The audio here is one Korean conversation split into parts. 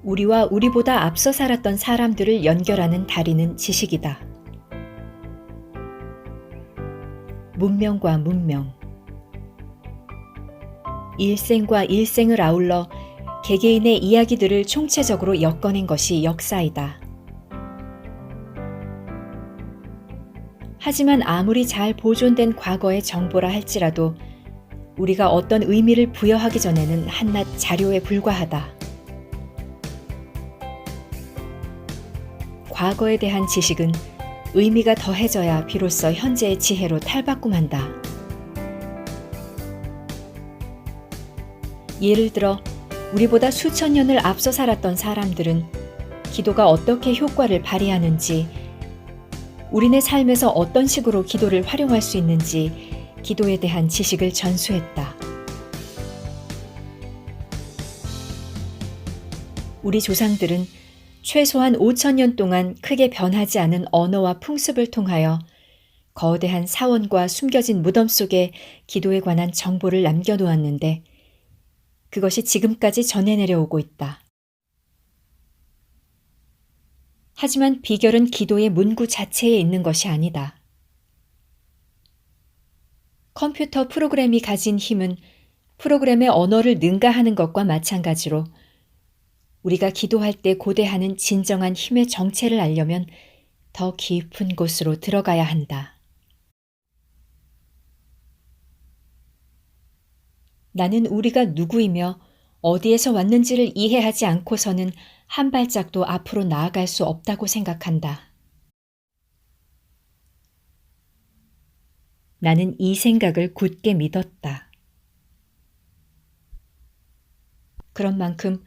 우리와 우리보다 앞서 살았던 사람들을 연결하는 다리는 지식이다. 문명과 문명, 일생과 일생을 아울러 개개인의 이야기들을 총체적으로 엮어낸 것이 역사이다. 하지만 아무리 잘 보존된 과거의 정보라 할지라도 우리가 어떤 의미를 부여하기 전에는 한낱 자료에 불과하다. 과거에 대한 지식은 의미가 더해져야 비로소 현재의 지혜로 탈바꿈한다. 예를 들어 우리보다 수천 년을 앞서 살았던 사람들은 기도가 어떻게 효과를 발휘하는지, 우리네 삶에서 어떤 식으로 기도를 활용할 수 있는지 기도에 대한 지식을 전수했다. 우리 조상들은 최소한 5,000년 동안 크게 변하지 않은 언어와 풍습을 통하여 거대한 사원과 숨겨진 무덤 속에 기도에 관한 정보를 남겨놓았는데 그것이 지금까지 전해 내려오고 있다. 하지만 비결은 기도의 문구 자체에 있는 것이 아니다. 컴퓨터 프로그램이 가진 힘은 프로그램의 언어를 능가하는 것과 마찬가지로 우리가 기도할 때 고대하는 진정한 힘의 정체를 알려면 더 깊은 곳으로 들어가야 한다. 나는 우리가 누구이며 어디에서 왔는지를 이해하지 않고서는 한 발짝도 앞으로 나아갈 수 없다고 생각한다. 나는 이 생각을 굳게 믿었다. 그런 만큼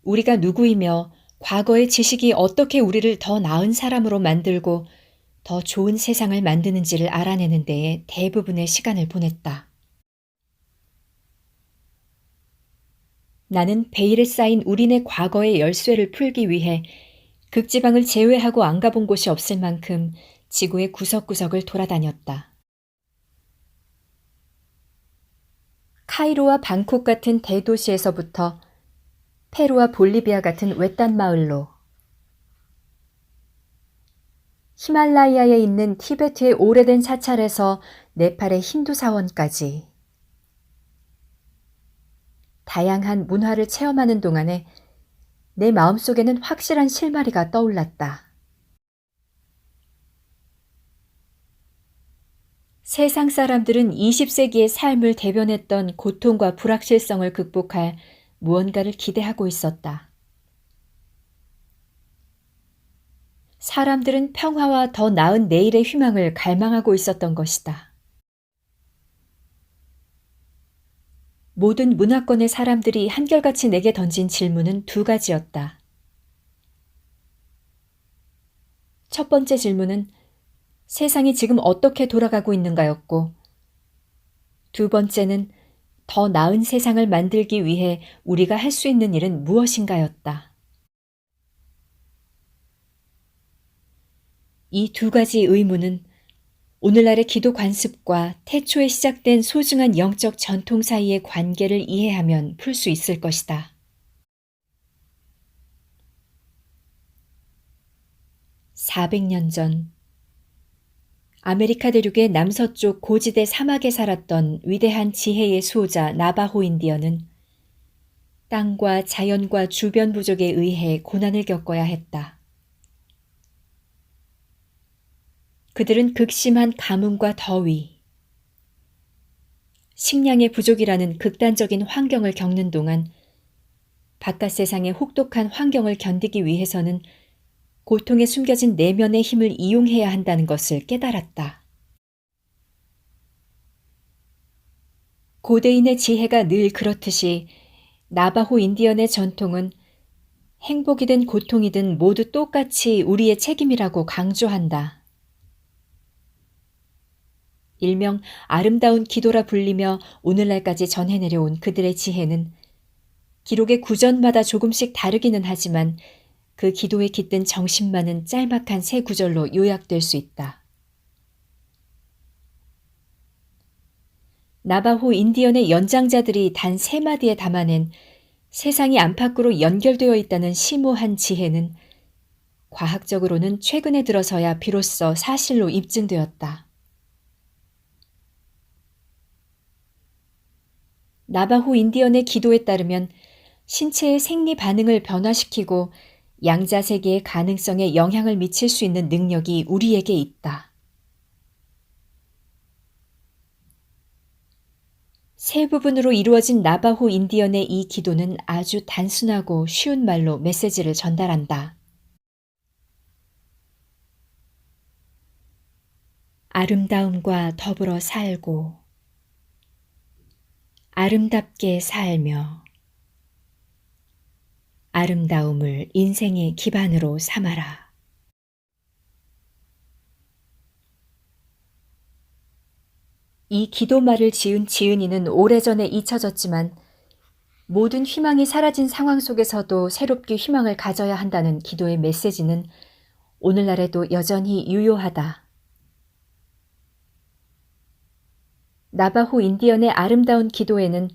우리가 누구이며 과거의 지식이 어떻게 우리를 더 나은 사람으로 만들고 더 좋은 세상을 만드는지를 알아내는 데에 대부분의 시간을 보냈다. 나는 베일에 쌓인 우리네 과거의 열쇠를 풀기 위해 극지방을 제외하고 안 가본 곳이 없을 만큼 지구의 구석구석을 돌아다녔다. 카이로와 방콕 같은 대도시에서부터 페루와 볼리비아 같은 외딴 마을로, 히말라야에 있는 티베트의 오래된 사찰에서 네팔의 힌두 사원까지 다양한 문화를 체험하는 동안에 내 마음속에는 확실한 실마리가 떠올랐다. 세상 사람들은 20세기의 삶을 대변했던 고통과 불확실성을 극복할 무언가를 기대하고 있었다. 사람들은 평화와 더 나은 내일의 희망을 갈망하고 있었던 것이다. 모든 문화권의 사람들이 한결같이 내게 던진 질문은 두 가지였다. 첫 번째 질문은 세상이 지금 어떻게 돌아가고 있는가였고, 두 번째는 더 나은 세상을 만들기 위해 우리가 할 수 있는 일은 무엇인가였다. 이 두 가지 의문은 오늘날의 기도 관습과 태초에 시작된 소중한 영적 전통 사이의 관계를 이해하면 풀 수 있을 것이다. 400년 전 아메리카 대륙의 남서쪽 고지대 사막에 살았던 위대한 지혜의 수호자 나바호 인디언은 땅과 자연과 주변 부족에 의해 고난을 겪어야 했다. 그들은 극심한 가뭄과 더위, 식량의 부족이라는 극단적인 환경을 겪는 동안 바깥 세상의 혹독한 환경을 견디기 위해서는 고통에 숨겨진 내면의 힘을 이용해야 한다는 것을 깨달았다. 고대인의 지혜가 늘 그렇듯이 나바호 인디언의 전통은 행복이든 고통이든 모두 똑같이 우리의 책임이라고 강조한다. 일명 아름다운 기도라 불리며 오늘날까지 전해 내려온 그들의 지혜는 기록의 구절마다 조금씩 다르기는 하지만 그 기도에 깃든 정신만은 짤막한 세 구절로 요약될 수 있다. 나바호 인디언의 연장자들이 단 세 마디에 담아낸 세상이 안팎으로 연결되어 있다는 심오한 지혜는 과학적으로는 최근에 들어서야 비로소 사실로 입증되었다. 나바호 인디언의 기도에 따르면 신체의 생리 반응을 변화시키고 양자 세계의 가능성에 영향을 미칠 수 있는 능력이 우리에게 있다. 세 부분으로 이루어진 나바호 인디언의 이 기도는 아주 단순하고 쉬운 말로 메시지를 전달한다. 아름다움과 더불어 살고, 아름답게 살며, 아름다움을 인생의 기반으로 삼아라. 이 기도말을 지은 지은이는 오래전에 잊혀졌지만 모든 희망이 사라진 상황 속에서도 새롭게 희망을 가져야 한다는 기도의 메시지는 오늘날에도 여전히 유효하다. 나바호 인디언의 아름다운 기도에는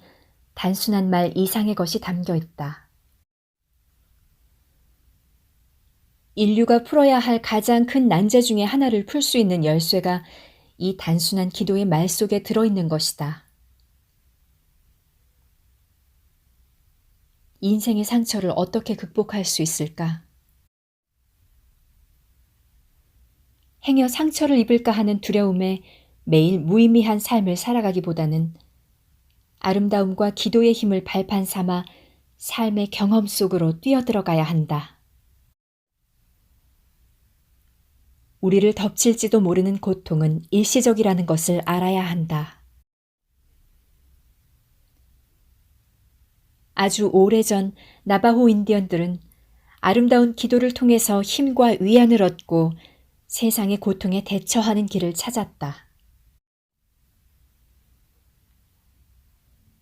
단순한 말 이상의 것이 담겨 있다. 인류가 풀어야 할 가장 큰 난제 중에 하나를 풀 수 있는 열쇠가 이 단순한 기도의 말 속에 들어있는 것이다. 인생의 상처를 어떻게 극복할 수 있을까? 행여 상처를 입을까 하는 두려움에 매일 무의미한 삶을 살아가기보다는 아름다움과 기도의 힘을 발판 삼아 삶의 경험 속으로 뛰어들어가야 한다. 우리를 덮칠지도 모르는 고통은 일시적이라는 것을 알아야 한다. 아주 오래전 나바호 인디언들은 아름다운 기도를 통해서 힘과 위안을 얻고 세상의 고통에 대처하는 길을 찾았다.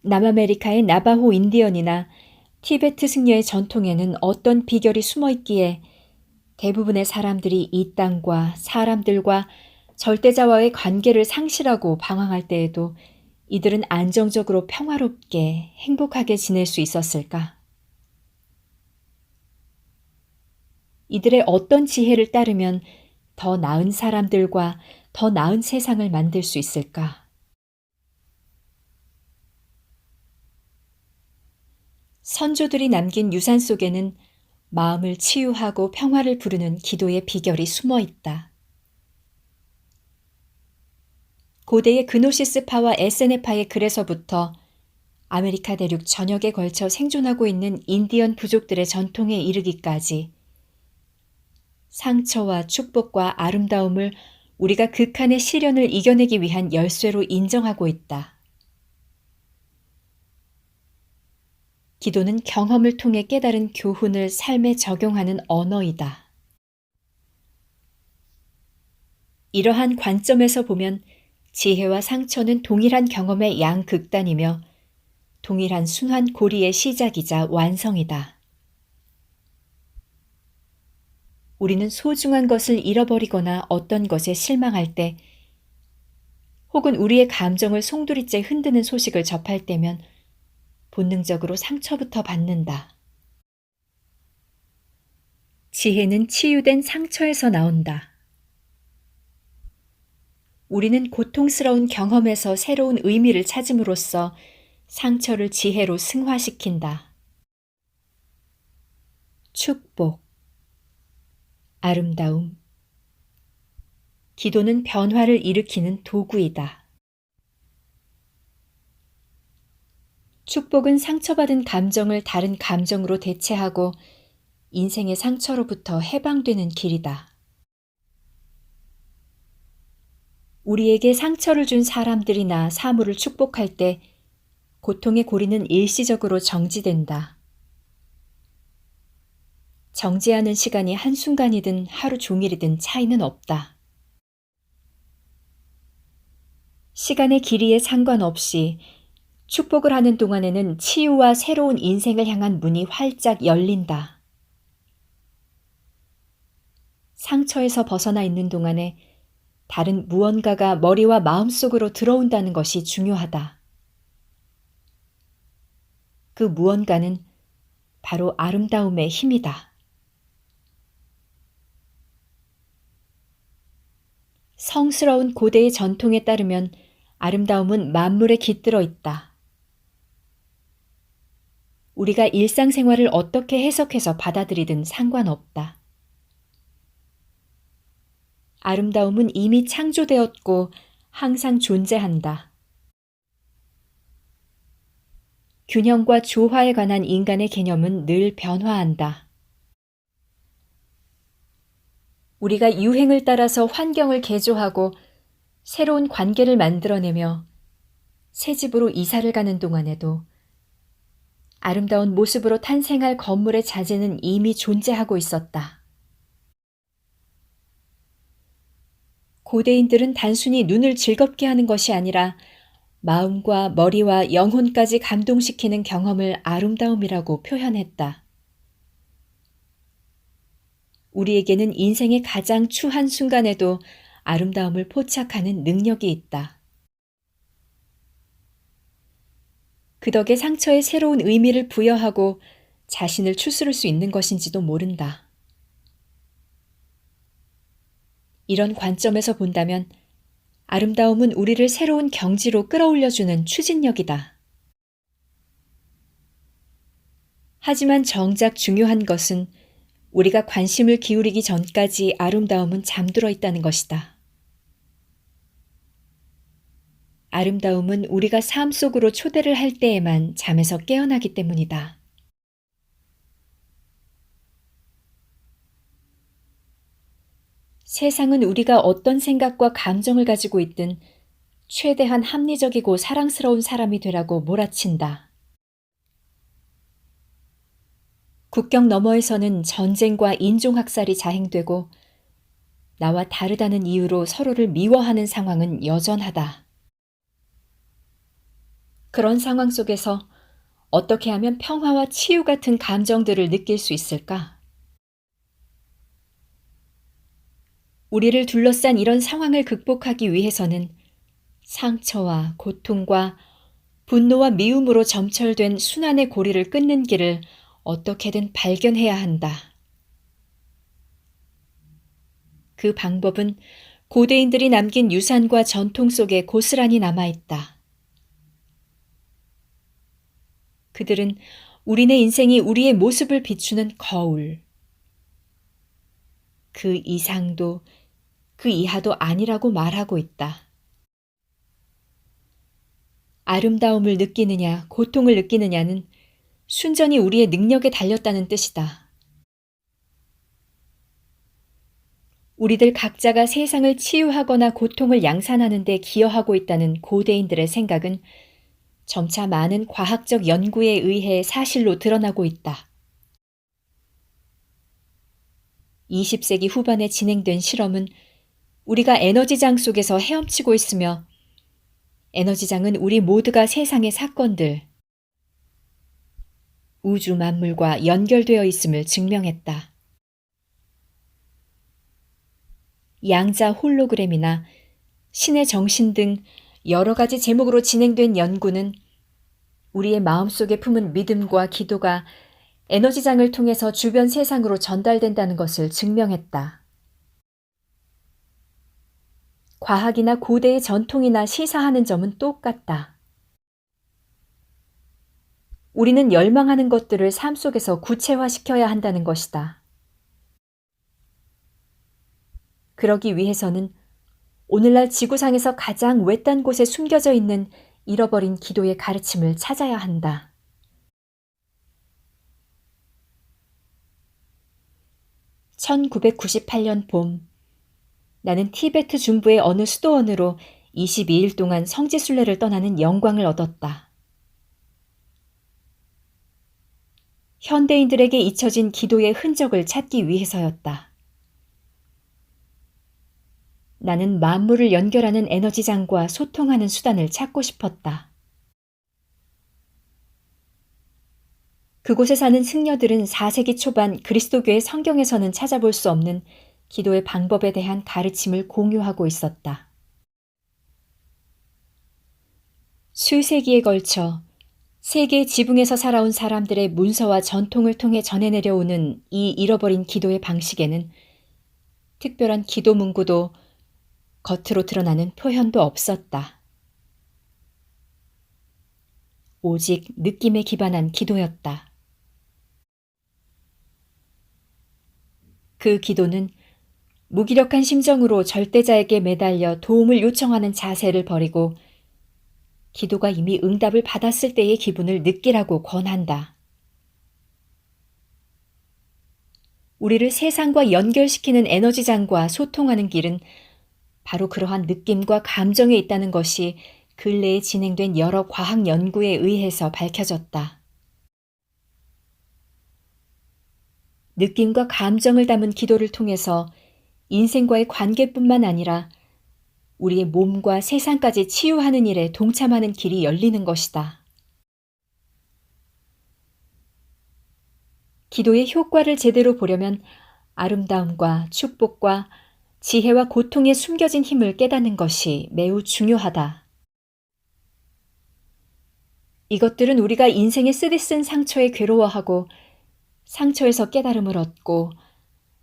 남아메리카의 나바호 인디언이나 티베트 승려의 전통에는 어떤 비결이 숨어 있기에 대부분의 사람들이 이 땅과 사람들과 절대자와의 관계를 상실하고 방황할 때에도 이들은 안정적으로 평화롭게 행복하게 지낼 수 있었을까? 이들의 어떤 지혜를 따르면 더 나은 사람들과 더 나은 세상을 만들 수 있을까? 선조들이 남긴 유산 속에는 마음을 치유하고 평화를 부르는 기도의 비결이 숨어 있다. 고대의 그노시스파와 에세네파의 글에서부터 아메리카 대륙 전역에 걸쳐 생존하고 있는 인디언 부족들의 전통에 이르기까지 상처와 축복과 아름다움을 우리가 극한의 시련을 이겨내기 위한 열쇠로 인정하고 있다. 기도는 경험을 통해 깨달은 교훈을 삶에 적용하는 언어이다. 이러한 관점에서 보면 지혜와 상처는 동일한 경험의 양극단이며 동일한 순환 고리의 시작이자 완성이다. 우리는 소중한 것을 잃어버리거나 어떤 것에 실망할 때 혹은 우리의 감정을 송두리째 흔드는 소식을 접할 때면 본능적으로 상처부터 받는다. 지혜는 치유된 상처에서 나온다. 우리는 고통스러운 경험에서 새로운 의미를 찾음으로써 상처를 지혜로 승화시킨다. 축복, 아름다움. 기도는 변화를 일으키는 도구이다. 축복은 상처받은 감정을 다른 감정으로 대체하고 인생의 상처로부터 해방되는 길이다. 우리에게 상처를 준 사람들이나 사물을 축복할 때 고통의 고리는 일시적으로 정지된다. 정지하는 시간이 한순간이든 하루 종일이든 차이는 없다. 시간의 길이에 상관없이 축복을 하는 동안에는 치유와 새로운 인생을 향한 문이 활짝 열린다. 상처에서 벗어나 있는 동안에 다른 무언가가 머리와 마음속으로 들어온다는 것이 중요하다. 그 무언가는 바로 아름다움의 힘이다. 성스러운 고대의 전통에 따르면 아름다움은 만물에 깃들어 있다. 우리가 일상생활을 어떻게 해석해서 받아들이든 상관없다. 아름다움은 이미 창조되었고 항상 존재한다. 균형과 조화에 관한 인간의 개념은 늘 변화한다. 우리가 유행을 따라서 환경을 개조하고 새로운 관계를 만들어내며 새 집으로 이사를 가는 동안에도 아름다운 모습으로 탄생할 건물의 자재는 이미 존재하고 있었다. 고대인들은 단순히 눈을 즐겁게 하는 것이 아니라 마음과 머리와 영혼까지 감동시키는 경험을 아름다움이라고 표현했다. 우리에게는 인생의 가장 추한 순간에도 아름다움을 포착하는 능력이 있다. 그 덕에 상처에 새로운 의미를 부여하고 자신을 추스를 수 있는 것인지도 모른다. 이런 관점에서 본다면 아름다움은 우리를 새로운 경지로 끌어올려주는 추진력이다. 하지만 정작 중요한 것은 우리가 관심을 기울이기 전까지 아름다움은 잠들어 있다는 것이다. 아름다움은 우리가 삶 속으로 초대를 할 때에만 잠에서 깨어나기 때문이다. 세상은 우리가 어떤 생각과 감정을 가지고 있든 최대한 합리적이고 사랑스러운 사람이 되라고 몰아친다. 국경 너머에서는 전쟁과 인종학살이 자행되고 나와 다르다는 이유로 서로를 미워하는 상황은 여전하다. 그런 상황 속에서 어떻게 하면 평화와 치유 같은 감정들을 느낄 수 있을까? 우리를 둘러싼 이런 상황을 극복하기 위해서는 상처와 고통과 분노와 미움으로 점철된 순환의 고리를 끊는 길을 어떻게든 발견해야 한다. 그 방법은 고대인들이 남긴 유산과 전통 속에 고스란히 남아있다. 그들은 우리네 인생이 우리의 모습을 비추는 거울, 그 이상도 그 이하도 아니라고 말하고 있다. 아름다움을 느끼느냐, 고통을 느끼느냐는 순전히 우리의 능력에 달렸다는 뜻이다. 우리들 각자가 세상을 치유하거나 고통을 양산하는 데 기여하고 있다는 고대인들의 생각은 점차 많은 과학적 연구에 의해 사실로 드러나고 있다. 20세기 후반에 진행된 실험은 우리가 에너지장 속에서 헤엄치고 있으며 에너지장은 우리 모두가 세상의 사건들, 우주 만물과 연결되어 있음을 증명했다. 양자 홀로그램이나 신의 정신 등 여러 가지 제목으로 진행된 연구는 우리의 마음속에 품은 믿음과 기도가 에너지장을 통해서 주변 세상으로 전달된다는 것을 증명했다. 과학이나 고대의 전통이나 시사하는 점은 똑같다. 우리는 열망하는 것들을 삶 속에서 구체화시켜야 한다는 것이다. 그러기 위해서는 오늘날 지구상에서 가장 외딴 곳에 숨겨져 있는 잃어버린 기도의 가르침을 찾아야 한다. (1998년) 봄, 나는 티베트 중부의 어느 수도원으로 22일 동안 성지순례를 떠나는 영광을 얻었다. 현대인들에게 잊혀진 기도의 흔적을 찾기 위해서였다. 나는 만물을 연결하는 에너지장과 소통하는 수단을 찾고 싶었다. 그곳에 사는 승려들은 4세기 초반 그리스도교의 성경에서는 찾아볼 수 없는 기도의 방법에 대한 가르침을 공유하고 있었다. 수세기에 걸쳐 세계 지붕에서 살아온 사람들의 문서와 전통을 통해 전해내려오는 이 잃어버린 기도의 방식에는 특별한 기도 문구도 겉으로 드러나는 표현도 없었다. 오직 느낌에 기반한 기도였다. 그 기도는 무기력한 심정으로 절대자에게 매달려 도움을 요청하는 자세를 버리고 기도가 이미 응답을 받았을 때의 기분을 느끼라고 권한다. 우리를 세상과 연결시키는 에너지장과 소통하는 길은 바로 그러한 느낌과 감정에 있다는 것이 근래에 진행된 여러 과학 연구에 의해서 밝혀졌다. 느낌과 감정을 담은 기도를 통해서 인생과의 관계뿐만 아니라 우리의 몸과 세상까지 치유하는 일에 동참하는 길이 열리는 것이다. 기도의 효과를 제대로 보려면 아름다움과 축복과 지혜와 고통에 숨겨진 힘을 깨닫는 것이 매우 중요하다. 이것들은 우리가 인생에 쓰디쓴 상처에 괴로워하고 상처에서 깨달음을 얻고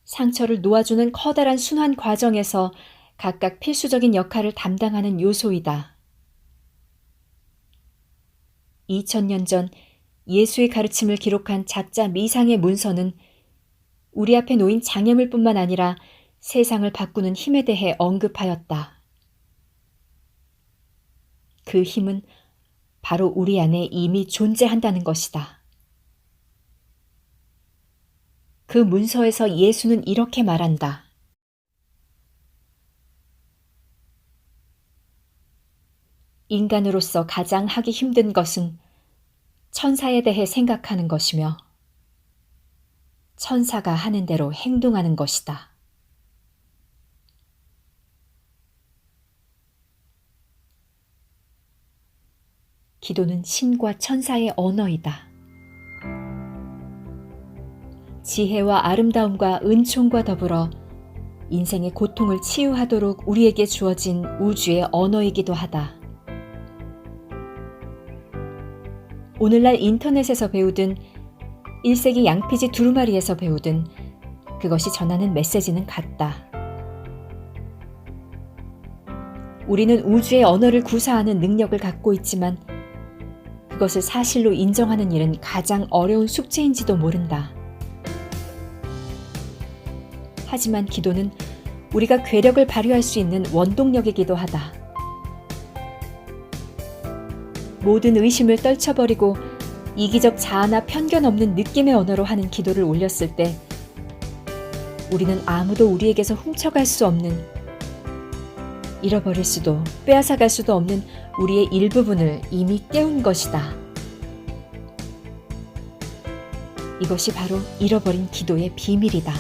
상처를 놓아주는 커다란 순환 과정에서 각각 필수적인 역할을 담당하는 요소이다. 2000년 전 예수의 가르침을 기록한 작자 미상의 문서는 우리 앞에 놓인 장애물뿐만 아니라 세상을 바꾸는 힘에 대해 언급하였다. 그 힘은 바로 우리 안에 이미 존재한다는 것이다. 그 문서에서 예수는 이렇게 말한다. 인간으로서 가장 하기 힘든 것은 천사에 대해 생각하는 것이며 천사가 하는 대로 행동하는 것이다. 기도는 신과 천사의 언어이다. 지혜와 아름다움과 은총과 더불어 인생의 고통을 치유하도록 우리에게 주어진 우주의 언어이기도 하다. 오늘날 인터넷에서 배우든 1세기 양피지 두루마리에서 배우든 그것이 전하는 메시지는 같다. 우리는 우주의 언어를 구사하는 능력을 갖고 있지만 그것을 사실로 인정하는 일은 가장 어려운 숙제인지도 모른다. 하지만 기도는 우리가 괴력을 발휘할 수 있는 원동력이기도 하다. 모든 의심을 떨쳐버리고 이기적 자아나 편견 없는 느낌의 언어로 하는 기도를 올렸을 때 우리는 아무도 우리에게서 훔쳐갈 수 없는, 잃어버릴 수도 빼앗아갈 수도 없는 우리의 일부분을 이미 깨운 것이다. 이것이 바로 잃어버린 기도의 비밀이다.